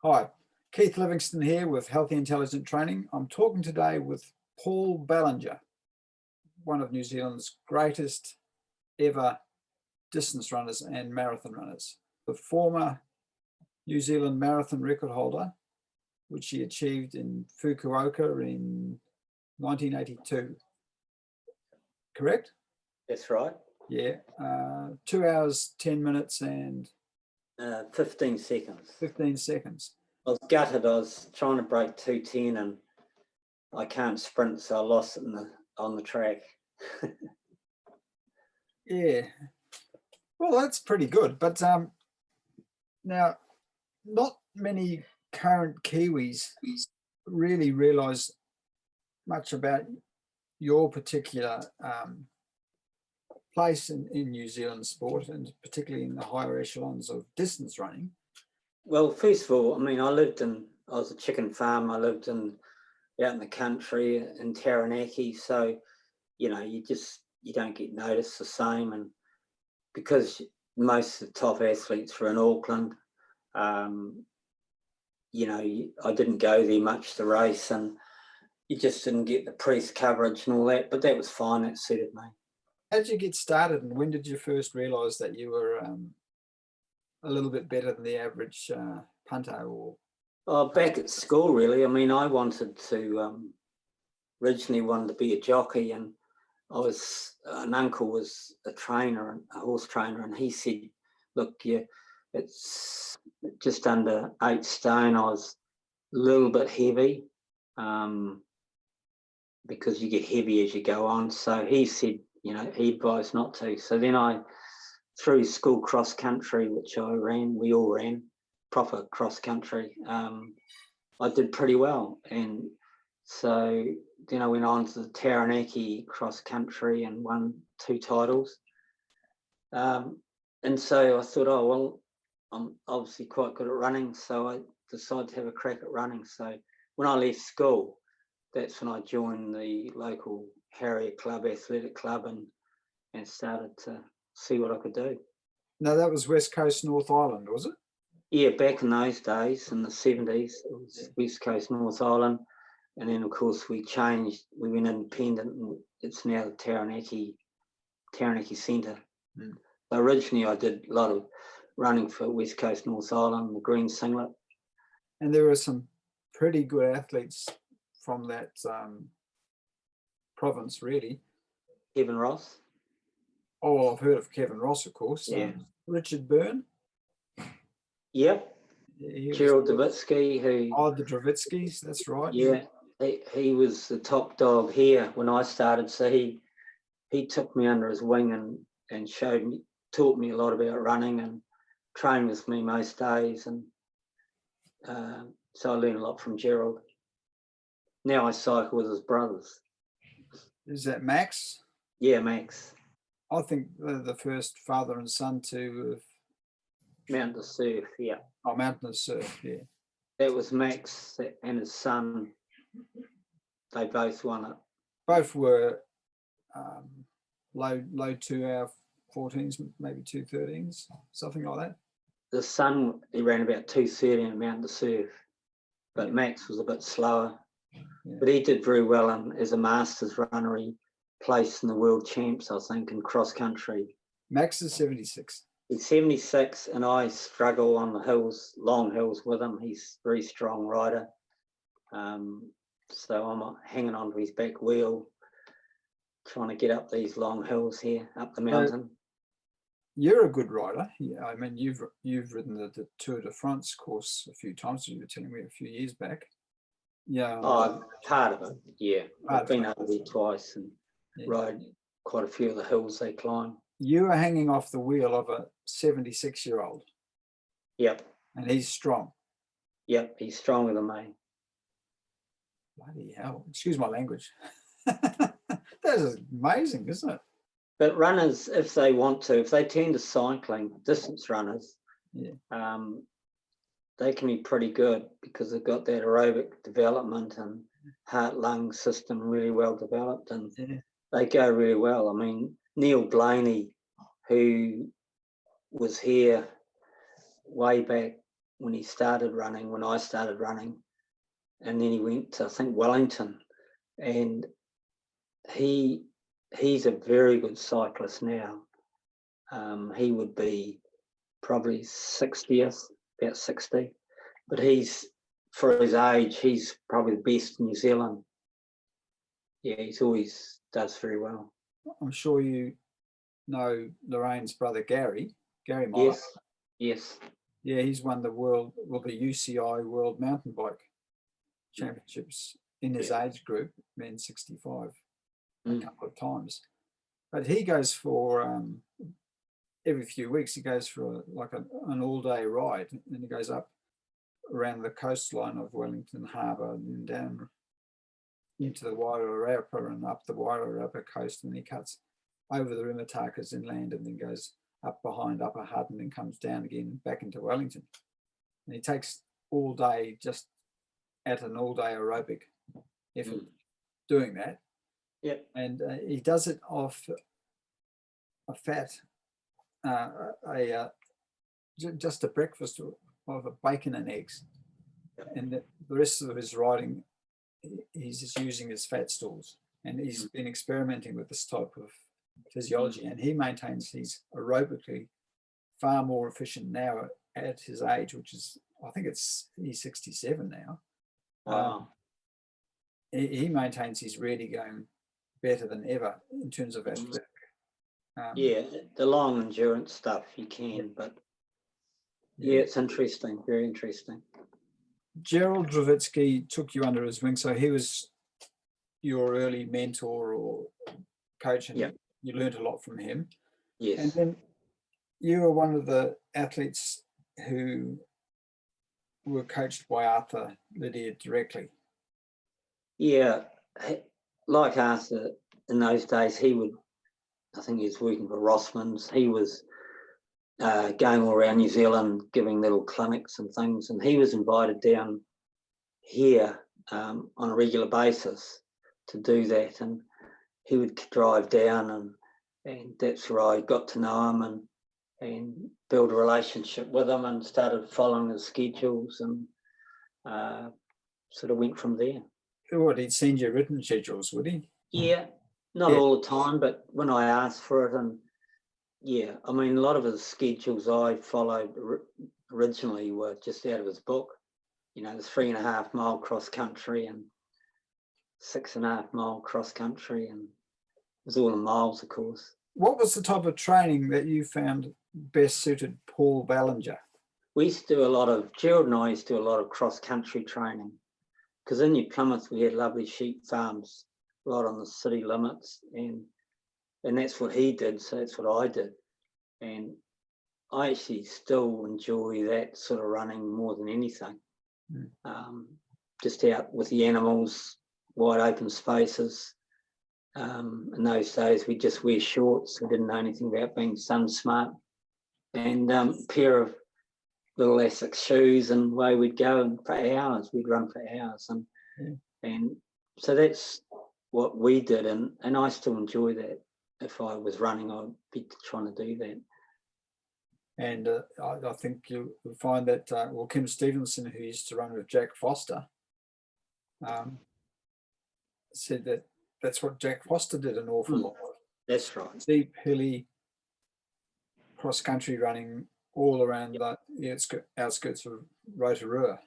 Hi, Keith Livingston here with Healthy Intelligent Training. I'm talking today with Paul Ballinger, one of New Zealand's greatest ever distance runners and marathon runners. The former New Zealand marathon record holder, which he achieved in Fukuoka in 1982. Correct? That's right. Yeah. 2 hours, 10 minutes and 15 seconds. 15 seconds. I was gutted. I was trying to break 2:10 and I can't sprint, so I lost it on the track. Yeah. Well, that's pretty good. But now, not many current Kiwis really realise much about your particular place in New Zealand sport, and particularly in the higher echelons of distance running. Well, first of all, I mean, I was a chicken farm. I lived out in the country in Taranaki. So, you know, you don't get noticed the same. And because most of the top athletes were in Auckland, you know, I didn't go there much to race, and you just didn't get the press coverage and all that, but that was fine. That suited me. How did you get started, and when did you first realise that you were a little bit better than the average punter? Or back at school, really. I mean, I originally wanted to be a jockey, and an uncle was a horse trainer, and he said, look, it's just under 8 stone. I was a little bit heavy, because you get heavy as you go on. So he said, you know, he advised not to. So then through school cross country, which we all ran proper cross country, I did pretty well. And so then I went on to the Taranaki cross country and won 2 titles. And so I thought, oh, well, I'm obviously quite good at running. So I decided to have a crack at running. So when I left school, that's when I joined the local Harrier Club, athletic club, and started to see what I could do. Now, that was West Coast, North Island, was it? Yeah, back in those days, in the 70s, it was West Coast, North Island. And then, of course, we changed. We went independent, and it's now the Taranaki Centre. Mm. So originally, I did a lot of running for West Coast, North Island, the Green Singlet. And there were some pretty good athletes from that province, really. Kevin Ross. Oh, I've heard of Kevin Ross, of course. Yeah. Richard Byrne. Yep. Gerald Davitsky, the Dravitskys, that's right. Yeah, he was the top dog here when I started. So he took me under his wing and taught me a lot about running, and trained with me most days. And so I learned a lot from Gerald. Now I cycle with his brothers. Is that Max? Yeah, Max. I think they're the first father and son to Mountain to Surf, yeah. Oh, Mountain to Surf, yeah. That was Max and his son. They both won it. Both were low 2 hour 14s, maybe 2:13s, something like that. The son, he ran about 2:30 in Mountain to Surf, but Max was a bit slower. Yeah. But he did very well, and as a Masters runner, he placed in the World Champs, I think, in cross country. Max is 76. He's 76, and I struggle on the hills, long hills with him. He's a very strong rider. So I'm hanging onto his back wheel, trying to get up these long hills here, up the mountain. You're a good rider. Yeah, I mean, you've ridden the Tour de France course a few times, you were telling me a few years back. Yeah. Oh, part of it, yeah. I've been over there twice and ride quite a few of the hills they climb. You are hanging off the wheel of a 76-year-old. Yep. And he's strong. Yep, he's stronger than me. Bloody hell. Excuse my language. That is amazing, isn't it? But runners, if they turn to cycling, distance runners, they can be pretty good because they've got that aerobic development and heart-lung system really well developed, and they go really well. I mean, Neil Blaney, who was here way back when he started running, when I started running, and then he went to, I think, Wellington, and he's a very good cyclist now. He would be probably 60th, about 60, but for his age, he's probably the best in New Zealand. Yeah, he's always does very well. I'm sure you know Lorraine's brother Gary Moller. Yes. Yeah, he's won the UCI World Mountain Bike Championships in his age group, men 65, a couple of times. But he goes for every few weeks. He goes for an all-day ride, and he goes up around the coastline of Wellington Harbour and down into the Wairarapa and up the Wairarapa coast, and he cuts over the Rimatakas inland and then goes up behind Upper Hutt and then comes down again back into Wellington. And he takes all day just at an all-day aerobic effort doing that. Yep. And he does it off a fat, just a breakfast of a bacon and eggs. Yep. And the rest of his riding, he's just using his fat stools. And he's been experimenting with this type of physiology, and he maintains he's aerobically far more efficient now at his age, which is, I think he's 67 now. Wow. He maintains he's really going better than ever in terms of athletic. Yeah, the long endurance stuff you can, but yeah, it's interesting, very interesting. Gerald Dravitsky took you under his wing, so he was your early mentor or coach, and you learned a lot from him. Yes. And then you were one of the athletes who were coached by Arthur Lydiard directly. Yeah, like Arthur in those days, I think he was working for Rossman's. He was going all around New Zealand giving little clinics and things, and he was invited down here on a regular basis to do that, and he would drive down, and that's where I got to know him and build a relationship with him and started following his schedules, and sort of went from there. What, he'd send you written schedules, would he? Yeah, not all the time, but when I asked for it, and yeah, I mean, a lot of his schedules I followed originally were just out of his book. You know, the 3.5 mile cross country and 6.5 mile cross country, and it was all in miles, of course. What was the type of training that you found best suited Paul Ballinger? We used to do Gerald and I used to do a lot of cross country training, because in New Plymouth we had lovely sheep farms right on the city limits, and that's what he did, so that's what I did. And I actually still enjoy that sort of running more than anything. Just out with the animals, wide open spaces. In those days we just wear shorts. We didn't know anything about being sun smart, and a pair of little Essex shoes, and away we'd go, and for hours we'd run for hours, and so that's what we did, and I still enjoy that. If I was running, I'd be trying to do that. And I think you'll find that Kim Stevenson, who used to run with Jack Foster, said that that's what Jack Foster did an awful lot. That's right. Deep, hilly, cross-country running all around the outskirts of Rotorua.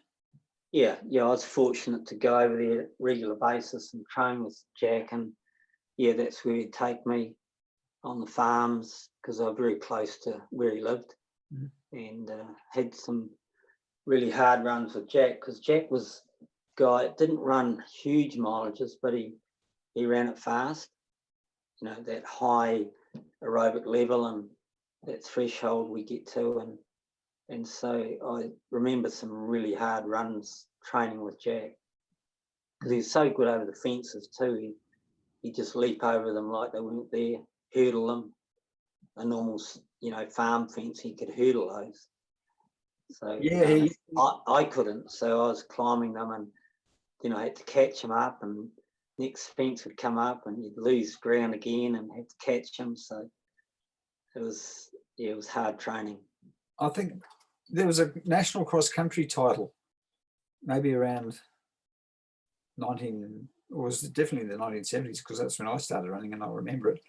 Yeah, I was fortunate to go over there regular basis and train with Jack, and yeah, that's where he'd take me on the farms, because I was very close to where he lived, and had some really hard runs with Jack, because Jack was a guy that didn't run huge mileages, but he ran it fast, you know, that high aerobic level and that threshold we get to, and so I remember some really hard runs training with Jack, because he's so good over the fences too. He'd just leap over them like they weren't there, hurdle them. A normal, you know, farm fence, he could hurdle those. So yeah, I couldn't, so I was climbing them, and then I had to catch him up, and next fence would come up, and you'd lose ground again and had to catch him. So it was hard training. I think there was a national cross-country title, maybe around 19, or was it definitely the 1970s, because that's when I started running and I remember it.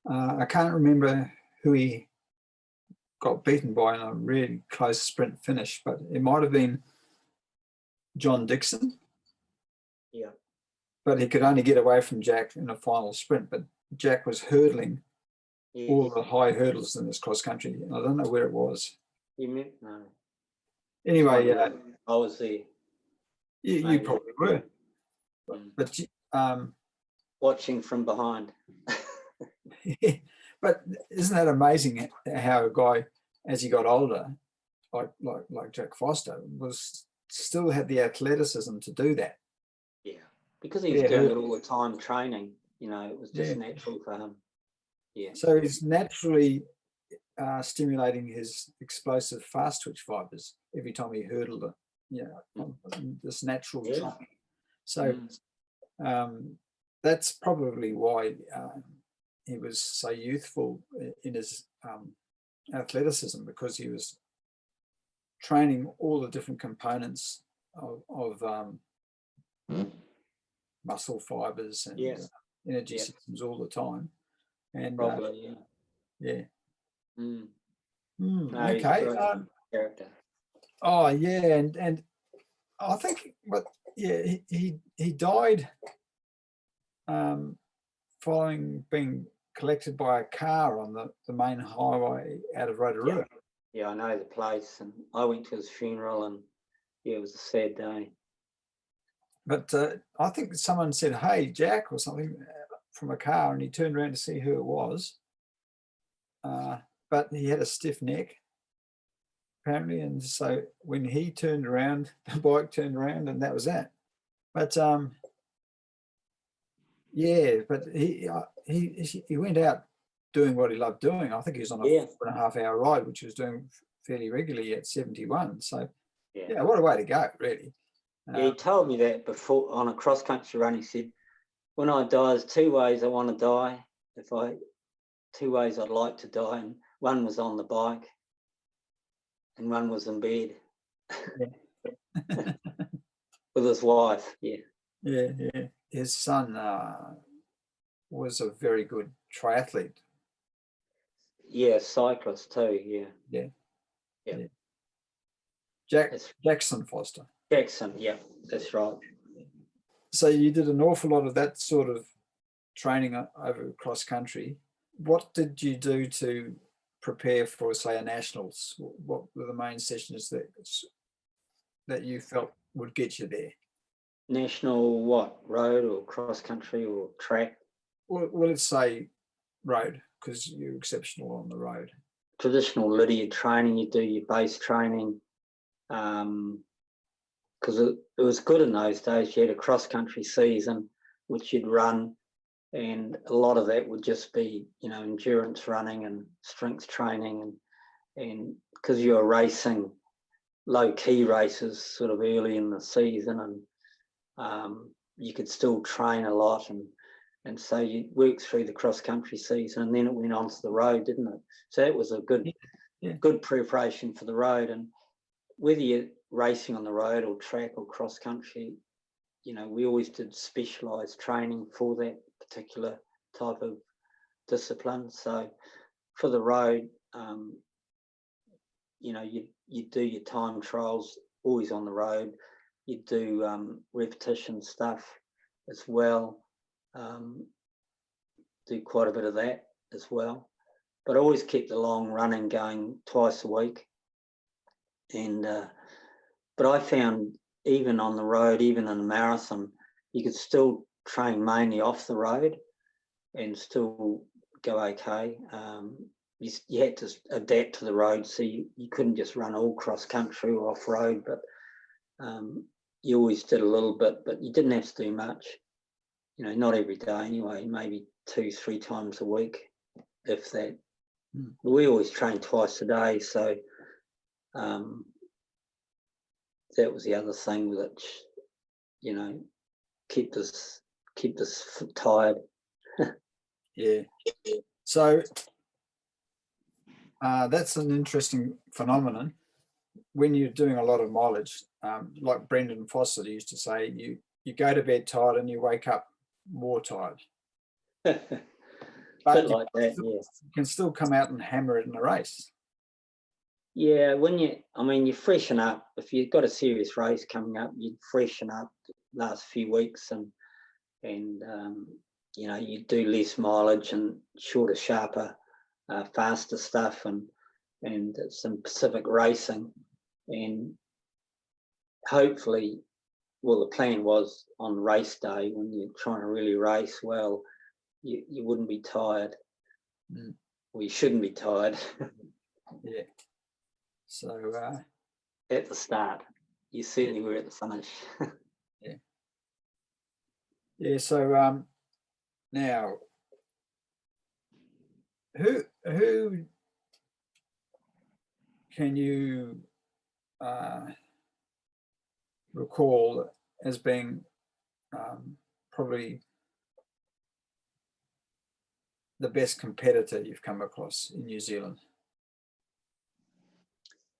I can't remember who he got beaten by in a really close sprint finish, but it might have been John Dixon. Yeah. But he could only get away from Jack in a final sprint. But Jack was hurdling all the high hurdles in this cross country. I don't know where it was. You meant no. Anyway, I was there. You probably were. But watching from behind. But isn't that amazing how a guy, as he got older, like Jack Foster, was still had the athleticism to do that. Yeah, because he was doing it all the time, training. You know, it was just natural for him. Yeah. So he's naturally stimulating his explosive fast twitch fibers every time he hurdled it. Yeah, this natural training. So that's probably why he was so youthful in his athleticism, because he was training all the different components of muscle fibers and energy systems all the time. And probably, yeah. No, okay. Character. Oh yeah, and I think, but yeah, he died following being collected by a car on the main highway out of Rotorua. Yeah, I know the place, and I went to his funeral, and it was a sad day. But I think someone said, "Hey, Jack," or something from a car, and he turned around to see who it was. But he had a stiff neck, apparently, and so when he turned around, the bike turned around, and that was that. But yeah, but he went out doing what he loved doing. I think he was on a 4.5-hour ride, which he was doing fairly regularly at 71. So yeah, what a way to go, really. He told me that before on a cross-country run. He said, when I die, there's 2 ways I want to die. 2 ways I'd like to die, and one was on the bike and one was in bed with his wife. Yeah. His son was a very good triathlete. Yeah, cyclist too. Yeah. Jackson Foster. Jackson, yeah, that's right. So you did an awful lot of that sort of training over cross country. What did you do to prepare for, say, a nationals? What were the main sessions that you felt would get you there? National what? Road or cross country or track? Well, let's say road, because you're exceptional on the road. Traditional Lydiard training, you do your base training. Because it was good in those days. You had a cross-country season, which you'd run, and a lot of that would just be, endurance running and strength training, and because you were racing low-key races sort of early in the season, and you could still train a lot, and so you worked through the cross-country season, and then it went on to the road, didn't it? So it was a good preparation for the road. And whether you're racing on the road or track or cross country, we always did specialised training for that particular type of discipline. So for the road, you do your time trials always on the road. You do repetition stuff as well. Do quite a bit of that as well. But I always kept the long running going twice a week. And but I found even on the road, even in a marathon, you could still train mainly off the road and still go okay. You had to adapt to the road, so you couldn't just run all cross country or off road, but you always did a little bit, but you didn't have to do much. Not every day anyway, maybe 2-3 times a week, if that. We always trained twice a day, so that was the other thing that kept us tired. Yeah. So that's an interesting phenomenon. when you're doing a lot of mileage, like Brendan Foster used to say, you go to bed tired and you wake up more tired. Bit But like that, yeah. you can still come out and hammer it in a race. Yeah, you freshen up. If you've got a serious race coming up, you'd freshen up the last few weeks and you do less mileage and shorter, sharper, faster stuff and some Pacific racing. And hopefully, well, the plan was on race day when you're trying to really race well, you wouldn't be tired. Well, you shouldn't be tired. Yeah. So at the start, you certainly were at the finish. yeah. Yeah. So now, who can you recall as being probably the best competitor you've come across in New Zealand,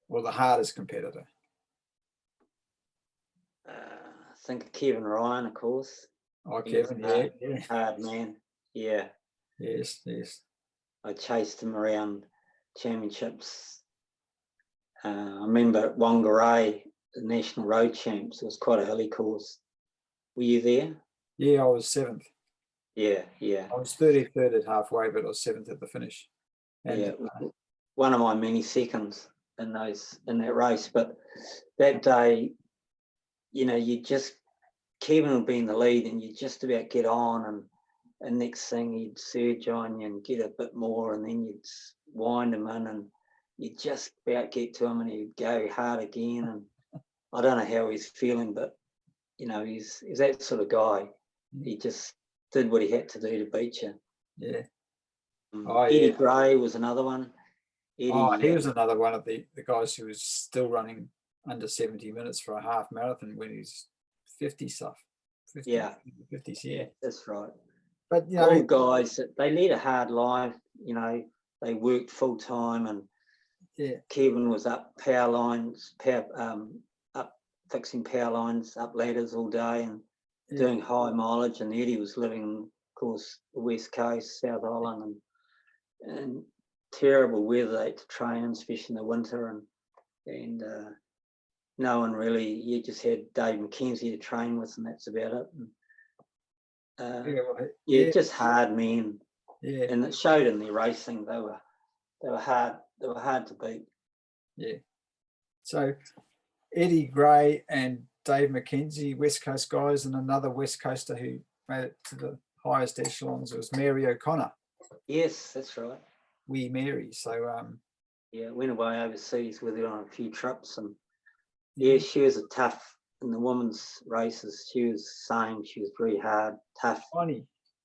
or the hardest competitor? I think Kevin Ryan, of course. Oh, Kevin, yeah. Hard man, yeah. Yes. I chased him around championships. I remember at Whangarei, the National Road Champs, it was quite a hilly course. Were you there? Yeah, I was 7th. Yeah. I was 33rd at halfway, but I was 7th at the finish. And yeah, one of my many seconds in that race. But that day, Kevin would be in the lead and you just about get on, and next thing he'd surge on you and get a bit more, and then you'd wind him in and you'd just about get to him and he'd go hard again. And I don't know how he's feeling, but he's that sort of guy. He just did what he had to do to beat you. Yeah. Eddie Gray was another one. He was another one of the guys who was still running under 70 minutes for a half marathon when he's 50 stuff. 50s, yeah. That's right. But all guys, they lead a hard life. They worked full time, and Kevin was up power lines, up fixing power lines, up ladders all day, and doing high mileage. And Eddie was living, of course, the West Coast, South Island, and terrible weather to train in, especially in the winter, and no one really. You just had Dave McKenzie to train with, and that's about it. Just hard men. Yeah, and it showed in their racing. They were hard. They were hard to beat. Yeah. So Eddie Gray and Dave McKenzie, West Coast guys, and another West Coaster who made it to the highest echelons was Mary O'Connor. Yes, that's right. Wee Mary. So went away overseas with her on a few trips, and she was a tough in the women's races. She was the same. She was very hard, tough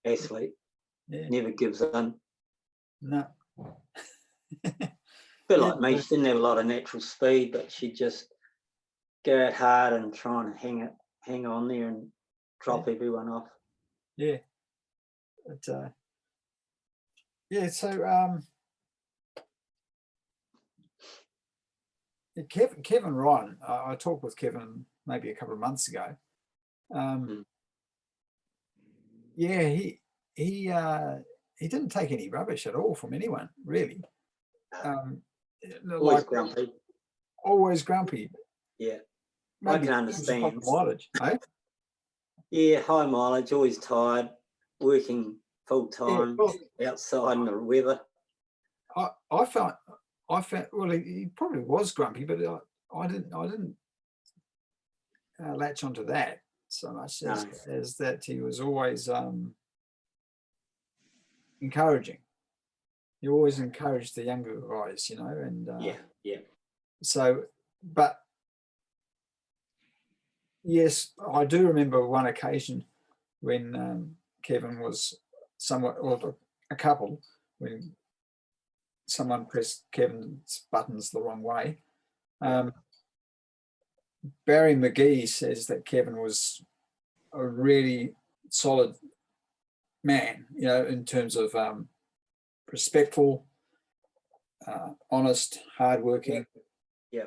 athlete. Yeah. Never gives in. No. Bit like me. She didn't have a lot of natural speed, but she'd just go out hard and try and hang on there and drop everyone off. Yeah. But so Kevin Ryan, I talked with Kevin maybe a couple of months ago. He didn't take any rubbish at all from anyone, really. Always grumpy. Always grumpy. Yeah, I can understand. Mileage, eh? Yeah, high mileage, always tired, working full time outside in the weather. I felt well, he probably was grumpy, but I didn't latch onto that so much as that he was always encouraging. He always encouraged the younger guys, and So, but yes, I do remember one occasion when Kevin was a couple, when someone pressed Kevin's buttons the wrong way. Barry McGee says that Kevin was a really solid man, in terms of respectful, honest, hardworking. Yeah.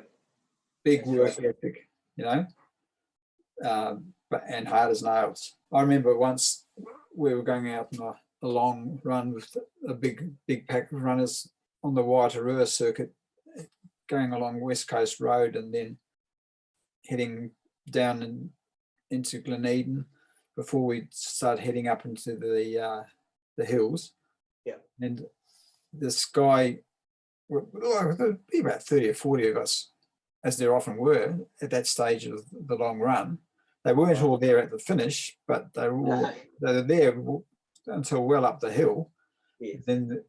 big That's work right. ethic, and hard as nails. I remember once we were going out on a long run with a big pack of runners on the Waitarua circuit, going along West Coast Road and then heading down into Gleneden before we start heading up into the hills. Yeah. And this guy, there'd be about 30 or 40 of us, as there often were at that stage of the long run. They weren't all there at the finish, but they were there until well up the hill. Yes. Then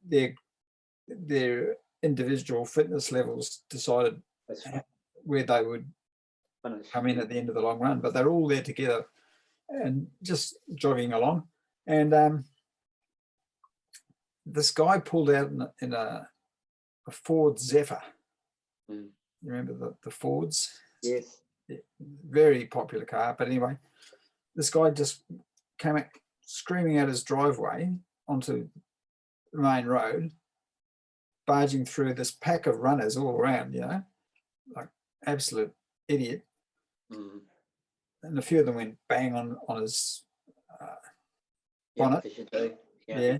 their individual fitness levels decided Right. where they would come in at the end of the long run, but they're all there together and just jogging along. And this guy pulled out in a Ford Zephyr. You remember the Fords? Yes. Very popular car. But anyway, this guy just came out screaming out his driveway onto the main road, barging through this pack of runners all around, like absolute idiot. And a few of them went bang on his bonnet. Yeah.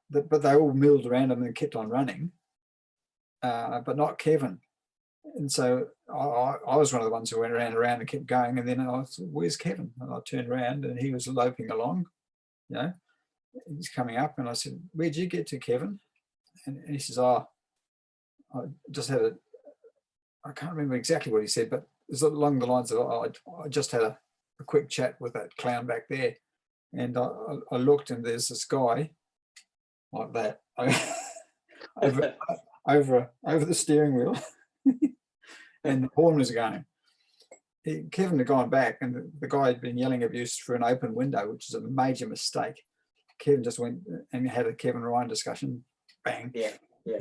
But they all milled around him and kept on running, but not Kevin. And so I was one of the ones who went around and kept going. And then I said, "Where's Kevin?" And I turned around and he was loping along, he's coming up. And I said, "Where'd you get to, Kevin?" And he says, "Oh, I just had I can't remember exactly what he said, but it was along the lines of, I just had a quick chat with that clown back there." And I looked and there's this guy like that over the steering wheel. And the horn was going. Kevin had gone back and the guy had been yelling abuse through an open window, which is a major mistake. Kevin just went and had a Kevin Ryan discussion. Bang. Yeah.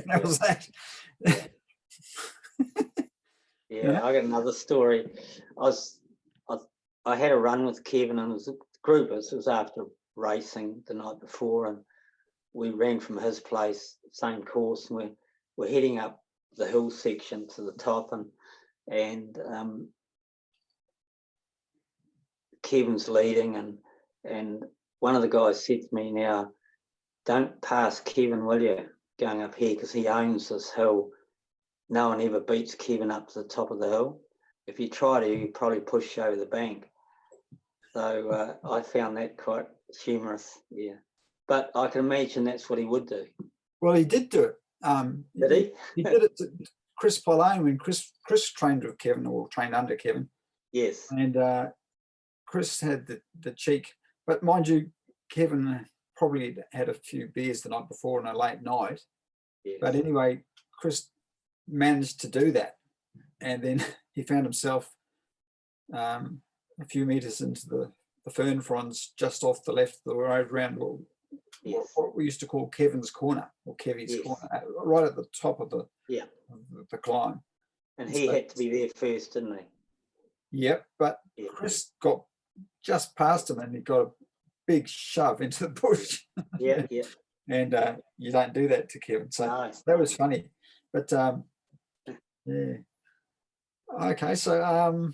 That was that. Yeah, I got another story. I had a run with Kevin and it was a group. It was after racing the night before, and we ran from his place, same course, and we're heading up the hill section to the top, and Kevin's leading, and one of the guys said to me, "Now, don't pass Kevin, will you, going up here, because he owns this hill. No one ever beats Kevin up to the top of the hill. If you try to, you probably push you over the bank." So I found that quite humorous, yeah. But I can imagine that's what he would do. Well, he did do it. Did he? He did it to Chris Pauline when Chris trained with Kevin, or trained under Kevin. Yes. And Chris had the cheek, but mind you, Kevin probably had a few beers the night before on a late night. Yes. But anyway, Chris managed to do that, and then he found himself a few meters into the fern fronds just off the left of the road around what we used to call Kevin's Corner, or Kevy's Corner, right at the top of the climb. And he had to be there first, didn't he? Yep, but Chris got just past him and he got a big shove into the bush. Yeah. And you don't do that to Kevin. So that was funny. But yeah. Okay, so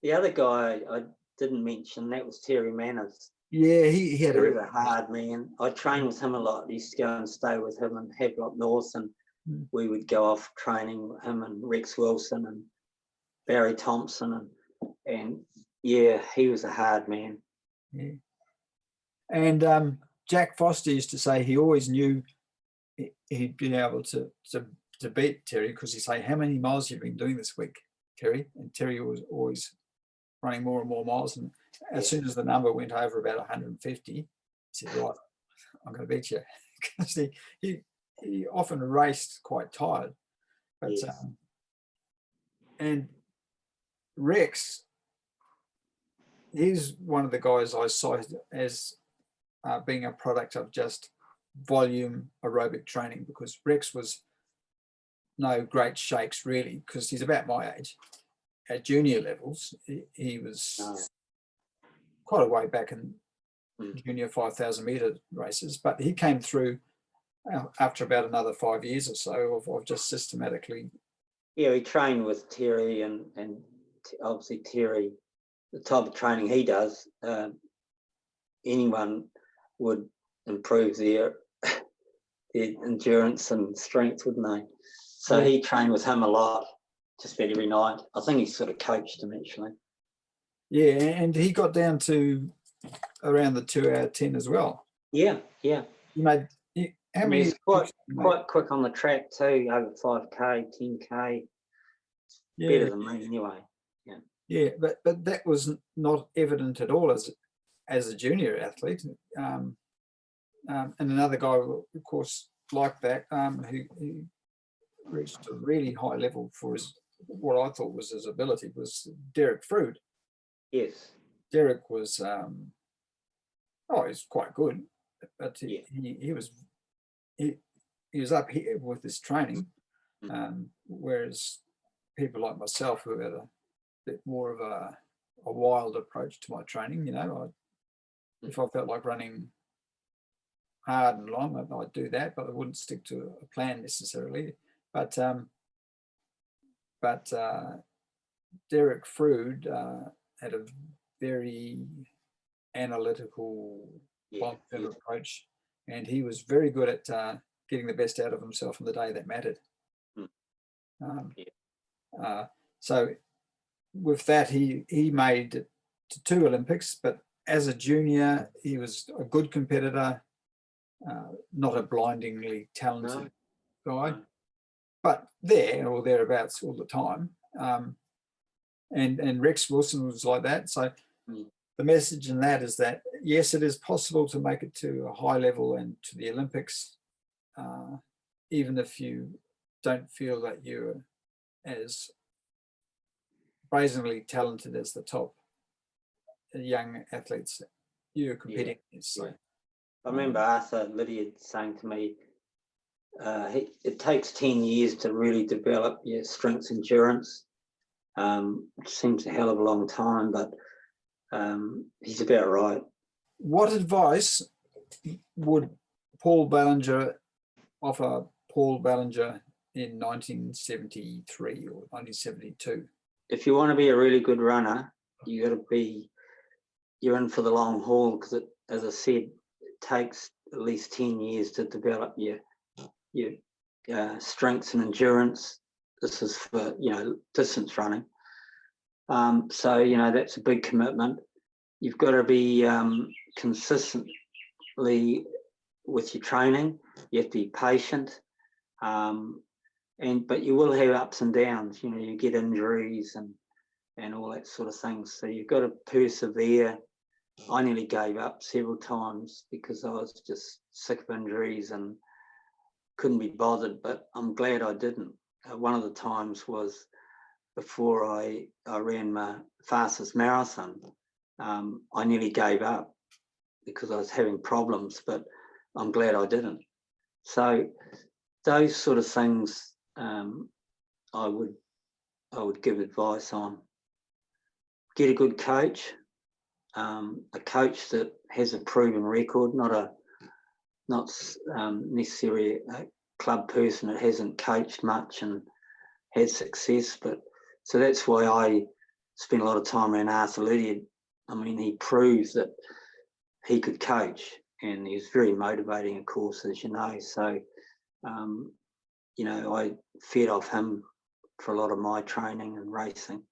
the other guy I didn't mention, that was Terry Manners. Yeah, he had a hard man. I trained with him a lot. I used to go and stay with him in Havelock North, and we would go off training with him and Rex Wilson and Barry Thompson, and yeah, he was a hard man. Yeah. And Jack Foster used to say he always knew he'd be able to beat Terry, because he'd say, "How many miles have you been doing this week, Terry?" And Terry was always running more and more miles, and as soon as the number went over about 150, he said, "Right, I'm going to beat you," because he often raced quite tired. But and Rex, he's one of the guys I saw as being a product of just volume aerobic training, because Rex was no great shakes really, because he's about my age. At junior levels, he was quite a way back in junior 5,000 metre races, but he came through after about another 5 years or so of just systematically Yeah, he trained with Terry, and obviously Terry, the type of training he does, anyone would improve their endurance and strength, wouldn't they? So Yeah. he trained with him a lot, just about every night. I think he sort of coached him actually. Yeah, and he got down to around the 2:10 as well. Yeah. He made how many? He's quite quick on the track too, over 5K, 10K. Yeah, better than me anyway. yeah, but that was not evident at all as a junior athlete. And another guy, of course, like that, who reached a really high level for his, what I thought was his ability, was Derek Frood. Yes. Derek was, he's quite good, but he was up here with his training, whereas people like myself who had a bit more of a wild approach to my training, if I felt like running hard and long, I'd do that, but I wouldn't stick to a plan necessarily. But Derek Frood had a very analytical, long-term approach, and he was very good at getting the best out of himself on the day that mattered. So with that, he made it to 2 Olympics, but as a junior, he was a good competitor, not a blindingly talented guy, but there or thereabouts all the time. And Rex Wilson was like that. So the message in that is that, yes, it is possible to make it to a high level and to the Olympics, even if you don't feel that you're as brazenly talented as the top young athletes you're competing against. So, I remember Arthur Lydiard saying to me, it takes 10 years to really develop your strength endurance. Which seems a hell of a long time, but he's about right. What advice would Paul Ballinger offer Paul Ballinger in 1973 or 1972? If you want to be a really good runner, you're in for the long haul, because as I said, it takes at least 10 years to develop your strengths and endurance. This is for distance running. So that's a big commitment. You've got to be consistently with your training. You have to be patient, but you will have ups and downs. You get injuries and all that sort of thing. So you've got to persevere. I nearly gave up several times because I was just sick of injuries and couldn't be bothered, but I'm glad I didn't. One of the times was before I ran my fastest marathon. I nearly gave up because I was having problems, but I'm glad I didn't. So those sort of things I would give advice on. Get a good coach, a coach that has a proven record, not necessarily a club person that hasn't coached much and had success. But so that's why I spent a lot of time around Arthur Lydiard. I mean, he proved that he could coach, and he was very motivating, of course, as you know. So, I fed off him for a lot of my training and racing.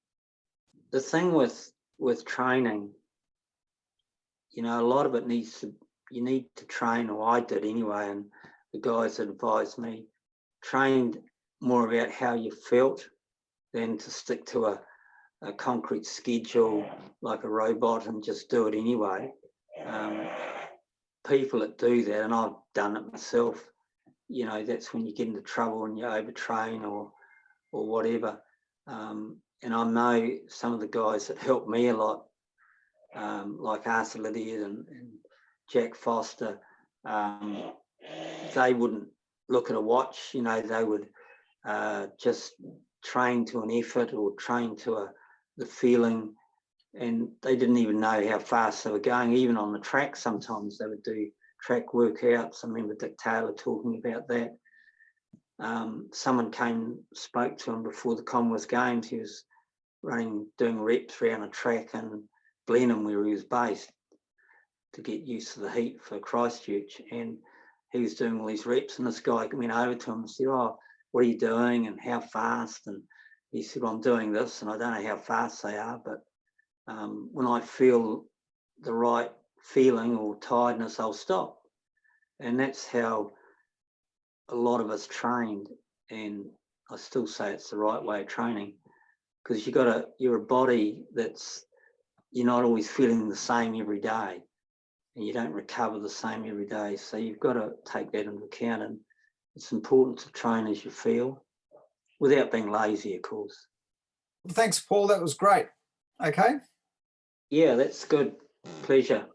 The thing with training, a lot of it you need to train, or I did anyway, and the guys that advised me trained more about how you felt than to stick to a concrete schedule like a robot and just do it anyway. People that do that, and I've done it myself, that's when you get into trouble and you overtrain or whatever. And I know some of the guys that helped me a lot, like Arthur Lydiard and Jack Foster, they wouldn't look at a watch, they would just train to an effort or train to the feeling, and they didn't even know how fast they were going. Even on the track, sometimes they would do track workouts. I remember Dick Taylor talking about that. Someone came, spoke to him before the Commonwealth Games. He was doing reps around a track in Blenheim where he was based to get used to the heat for Christchurch. And he was doing all these reps, and this guy went over to him and said, "Oh, what are you doing and how fast?" And he said, "Well, I'm doing this, and I don't know how fast they are, but when I feel the right feeling or tiredness, I'll stop." And that's how a lot of us trained, and I still say it's the right way of training, because you're a body you're not always feeling the same every day, and you don't recover the same every day. So you've got to take that into account, and it's important to train as you feel without being lazy, of course. Well, thanks, Paul. That was great. Okay. Yeah, that's good. Pleasure.